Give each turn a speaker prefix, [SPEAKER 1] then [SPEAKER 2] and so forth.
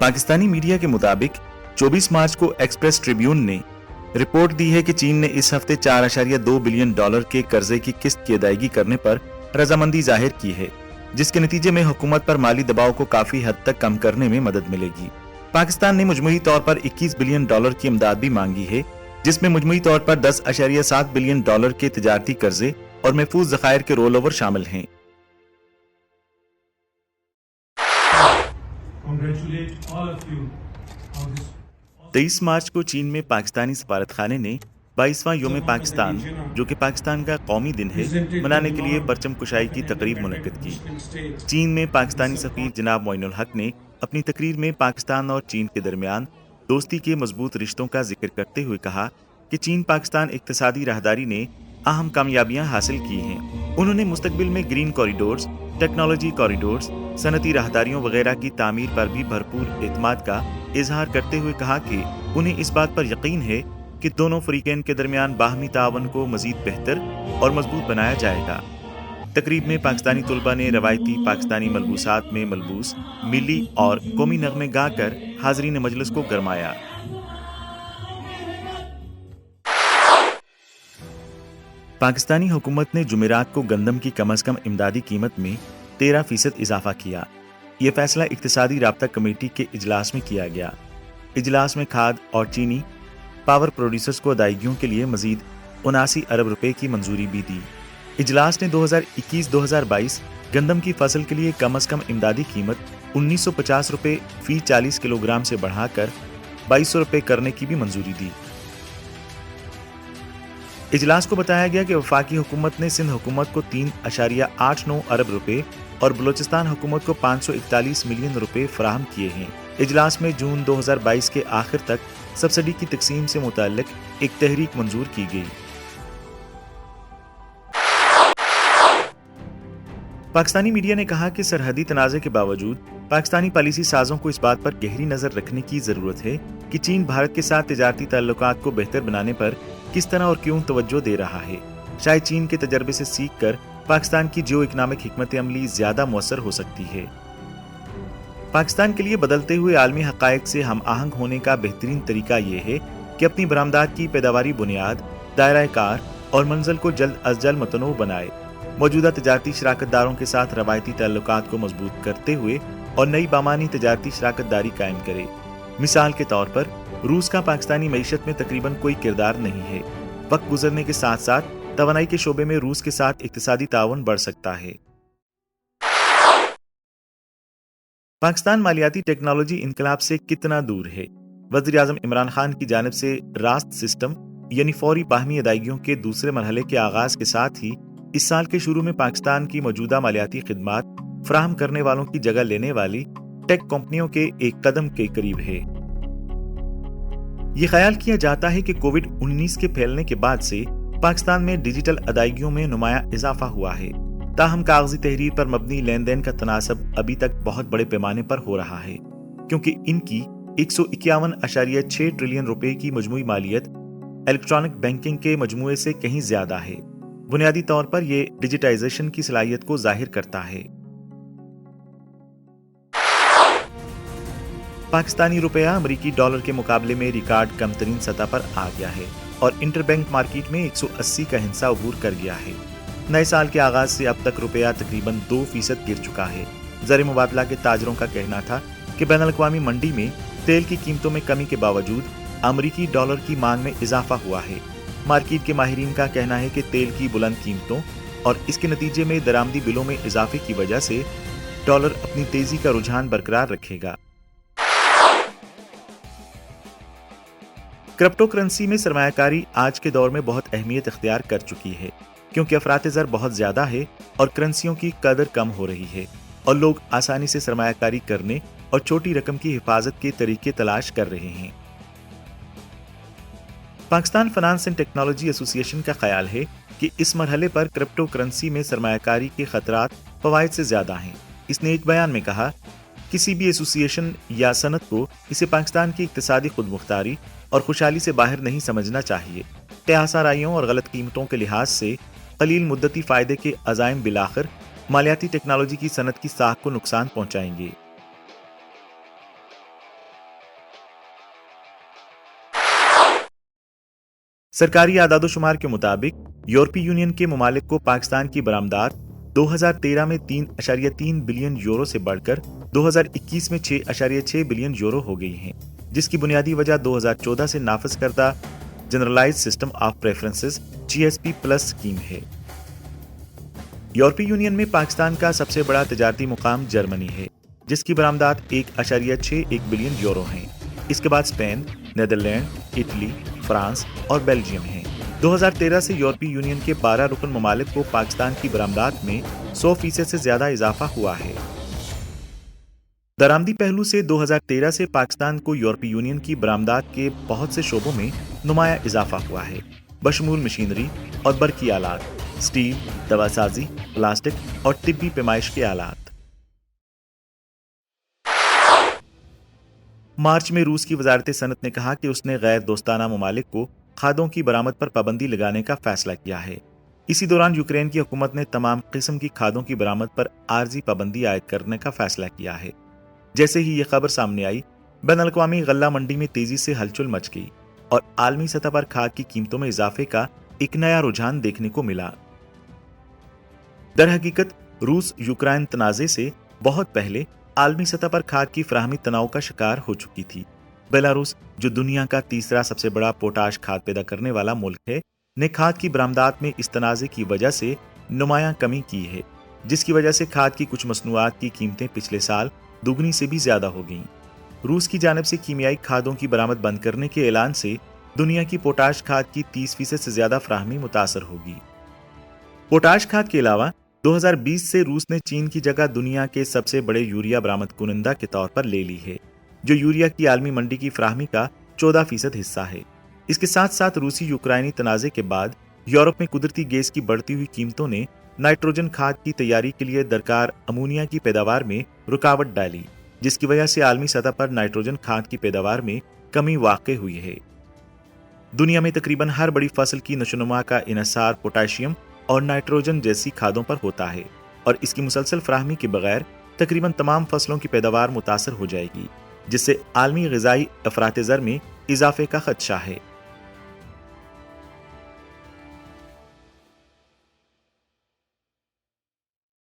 [SPEAKER 1] Pakistani media के मुताबिक 24 मार्च को एक्सप्रेस ट्रिब्यून ने रिपोर्ट दी है कि चीन ने इस हफ्ते $4.2 बिलियन के कर्जे की किस्त की अदायगी करने पर रजामंदी जाहिर की है, जिसके नतीजे में हुकूमत पर माली दबाव को काफी हद तक कम करने में मदद मिलेगी। पाकिस्तान ने मुजमुई तौर पर $21 बिलियन की इमदाद भी मांगी है, जिसमें मुजमुई तौर पर $10.7 बिलियन के तिजारती कर्जे और महफूज ज़खायर के रोल ओवर शामिल हैं।
[SPEAKER 2] Congratulate all of you on this.
[SPEAKER 1] 23 मार्च को चीन में पाकिस्तानी सफारतखाने ने 22वां योम पाकिस्तान, जो कि पाकिस्तान का कौमी दिन है, मनाने के लिए परचम कुशाई की तकरीब मुनक्किद की। चीन में पाकिस्तानी सफीर जनाब मोइनुल हक ने अपनी तकरीर में पाकिस्तान और चीन के दरमियान दोस्ती के मजबूत रिश्तों का जिक्र करते हुए कहा कि चीन पाकिस्तान इक्तिसादी राहदारी ने अहम कामयाबियां हासिल की हैं। उन्होंने मुस्तकबिल में ग्रीन कॉरिडोर्स, टेक्नोलॉजी कॉरिडोर्स, सनती राहदारियों वगैरह की तामीर पर भी भरपूर एतमाद का इजहार करते हुए कहा कि उन्हें इस बात पर यकीन है कि दोनों फरीकैन के दरमियान बाहमी तावन को मजीद बेहतर और मजबूत बनाया जाएगा। तकरीब में पाकिस्तानी तुलबा ने रवायती पाकिस्तानी मलबूसात में मलबूस, मिली और कौमी नगमे गाकर हाजरीन मजलिस को गरमाया। पाकिस्तानी हुकूमत ने जुमेरात को गंदम की कम अज कम इमदादी कीमत में 13% इजाफा किया। ये फैसला इक्तिसादी राब्ता कमेटी के इजलास में किया गया। इजलास में खाद और चीनी पावर प्रोड्यूसर्स को अदायगियों के लिए मजीद 79 अरब रुपए की मंजूरी भी दी। इजलास ने 2021-2022 गंदम की फसल के लिए कम अज कम इमदादी कीमत 1950 रुपए फी 40 किलोग्राम से बढ़ाकर 2200 रुपए करने की भी मंजूरी दी। इजलास को बताया गया कि वफाकी हुकूमत ने सिंध हुकूमत को 3.89 अरब रुपए और बलूचिस्तान हुकूमत को 541 मिलियन रुपए फराहम किए हैं। इजलास में जून 2022 के आखिर तक सब्सिडी की तकसीम से मुताल्लिक एक तहरीक मंजूर की गई। पाकिस्तानी मीडिया ने कहा कि सरहदी तनाज़े के बावजूद पाकिस्तानी पॉलिसी साजों को इस बात पर गहरी नजर रखने की जरूरत है कि चीन भारत के साथ तिजारती ताल्लुकात को बेहतर बनाने पर किस तरह और क्यों तवज्जो दे रहा है। शायद चीन के तजर्बे से सीख कर पाकिस्तान की जियो इकनॉमिक हिकमत अमली ज्यादा मौसर हो सकती है। पाकिस्तान के लिए बदलते हुए आलमी हक़ाइक़ से हम आहंग होने का बेहतरीन तरीका यह है कि अपनी बरामदात की पैदावारी बुनियाद, दायरा कार और मंजिल को जल्द अज जल्द मतनू बनाए। मौजूदा तजारती शराकतदारों के साथ रवायती ताल्लुकात को मजबूत करते हुए और नई बामानी तजारती शराकतदारी कायम करे। मिसाल के तौर पर रूस का पाकिस्तानी मईशत में तकरीबन कोई किरदार नहीं है। वक्त गुजरने के साथ साथ तवानाई के शोबे में रूस के साथ इक्तिसादी ताउन बढ़ सकता है। पाकिस्तान मालियाती टेक्नोलॉजी इनकलाब से कितना दूर है? वज़ीर आज़म इमरान खान की जानिब से रास्त सिस्टम यानी फौरी बाहमी अदायगियों के दूसरे मरहले के आगाज के साथ ही इस साल के शुरू में पाकिस्तान की मौजूदा मालियाती खिदमात फराहम करने वालों की जगह लेने वाली टेक कंपनियों के एक कदम के करीब है। ये ख्याल किया जाता है कि कोविड-19 के फैलने के बाद से पाकिस्तान में डिजिटल अदायगियों में नुमाया इजाफा हुआ है। ताहम कागजी तहरीर पर मबनी लेन देन का तनासब अभी तक बहुत बड़े पैमाने पर हो रहा है, क्योंकि इनकी 151.6 ट्रिलियन रुपए की मजमूई मालियत इलेक्ट्रॉनिक बैंकिंग के मजमूए से कहीं ज्यादा है। बुनियादी तौर पर यह डिजिटाइजेशन की सलाहियत को जाहिर करता है। पाकिस्तानी रुपया अमरीकी डॉलर के मुकाबले में रिकॉर्ड कम तरीन सतह पर आ गया है और इंटरबैंक मार्केट में 180 का हिस्सा अबूर कर गया है। नए साल के आगाज से अब तक रुपया तकरीबन 2% गिर चुका है। ज़र मुबादला के ताजरों का कहना था कि बैनुल-अक़वामी मंडी में तेल की कीमतों में कमी के बावजूद अमरीकी डॉलर की मांग में इजाफा हुआ है। मार्केट के माहिरीन का कहना है कि तेल की बुलंद कीमतों और इसके नतीजे में दरामदी बिलों में इजाफे की वजह से डॉलर अपनी तेजी का रुझान बरकरार रखेगा। क्रिप्टो करेंसी में सरमायाकारी आज के दौर में बहुत अहमियत इख्तियार कर चुकी है, क्योंकि अफरात ज़र बहुत ज्यादा है और करेंसियों की कदर कम हो रही है और लोग आसानी से सरमायाकारी करने और छोटी रकम की हिफाजत के तरीके तलाश कर रहे हैं। Pakistan finance and technology association का ख्याल है कि इस मरहले पर क्रिप्टो करेंसी में सरमायाकारी के खतरात फवायद से ज्यादा हैं। इसने एक बयान में कहा, किसी भी एसोसिएशन या सनत को इसे पाकिस्तान की इक्तिसादी खुदमुख्तारी और खुशहाली से बाहर नहीं समझना चाहिए। तयासाराइयों और गलत कीमतों के लिहाज से कलील मुद्दती फायदे के अज़ाइम बिलाखिर मालियाती टेक्नोलॉजी की सनत की साख को नुकसान पहुंचाएंगे। सरकारी आदादो शुमार के मुताबिक यूरोपीय यूनियन के ममालिक को पाकिस्तान की बरामदात 2013 में 3.3 बिलियन यूरो से बढ़कर 2021 में 6.6 बिलियन यूरो हो गई हैं, जिसकी बुनियादी वजह 2014 से नाफिज करदा generalised system of preferences GSP plus scheme है। यूरोपीय यूनियन में पाकिस्तान का सबसे बड़ा तिजारती मुकाम जर्मनी है, जिसकी बरामदात 1.61 बिलियन यूरो हैं। इसके बाद स्पेन, नीदरलैंड, इटली, फ्रांस और बेल्जियम हैं। 2013 से यूरोपीय यूनियन के 12 रुकन ममालिक को पाकिस्तान की बरामदात में 100% से ज्यादा इजाफा हुआ है। दरामदी पहलू से 2013 से पाकिस्तान को यूरोपीय यूनियन की बरामदात के बहुत से शोबों में नुमाया इजाफा हुआ है, बशमूल मशीनरी और बरकी आलात, स्टील, दवासाजी, प्लास्टिक और तिब्बी पैमाइश के आलात। मार्च में रूस की वजारत सनत ने कहा कि उसने गैर दोस्ताना ममालिक को खादों की बरामद पर पाबंदी लगाने का फैसला किया है। इसी दौरान यूक्रेन की हुकूमत ने तमाम किस्म की खादों की बरामद पर आर्जी पाबंदी आयद करने का फैसला किया है। जैसे ही ये खबर सामने आई, बैनुल-अक़वामी गल्ला मंडी में तेजी से हलचल मच गई और आलमी सतह पर खाद की कीमतों में इजाफे का एक नया रुझान देखने को मिला। दर हकीकत रूस यूक्रेन तनाज़े से बहुत पहले आलमी सतह पर खाद की फराहमी तनाव का शिकार हो चुकी थी। बेलारूस, जो दुनिया का तीसरा सबसे बड़ा पोटाश खाद पैदा करने वाला मुल्क है, ने खाद की बरामदात में इस तनाज़े की वजह से नुमायां कमी की है, जिसकी वजह से खाद की कुछ मसनूआत की कीमतें पिछले साल दुगनी से भी ज्यादा हो गईं। रूस की जानिब से कीमियाई खादों की बरामद बंद करने के ऐलान से दुनिया की पोटाश खाद की 30% से ज्यादा फराहमी मुतासर होगी। पोटाश खाद के अलावा 2020 से रूस ने चीन की जगह दुनिया के सबसे बड़े यूरिया बरामद कुनिंदा के तौर पर ले ली है, जो यूरिया की आलमी मंडी की फराहमी का 14% हिस्सा है। इसके साथ साथ रूसी यूक्राइनी तनाज़े के बाद यूरोप में कुदरती गैस की बढ़ती हुई कीमतों ने नाइट्रोजन खाद की तैयारी के लिए दरकार अमोनिया की पैदावार में रुकावट डाली, जिसकी वजह से आलमी सतह पर नाइट्रोजन खाद की पैदावार में कमी वाक़ई हुई है। दुनिया में तकरीबन हर बड़ी फसल की नशोनुमा का इन्हिसार पोटाशियम और नाइट्रोजन जैसी खादों पर होता है और इसकी मुसलसल फराहमी के बगैर तकरीबन तमाम फसलों की पैदावार मुतासर हो जाएगी, जिससे आलमी ग़िज़ाई अफरात ज़र में इजाफे का खदशा है।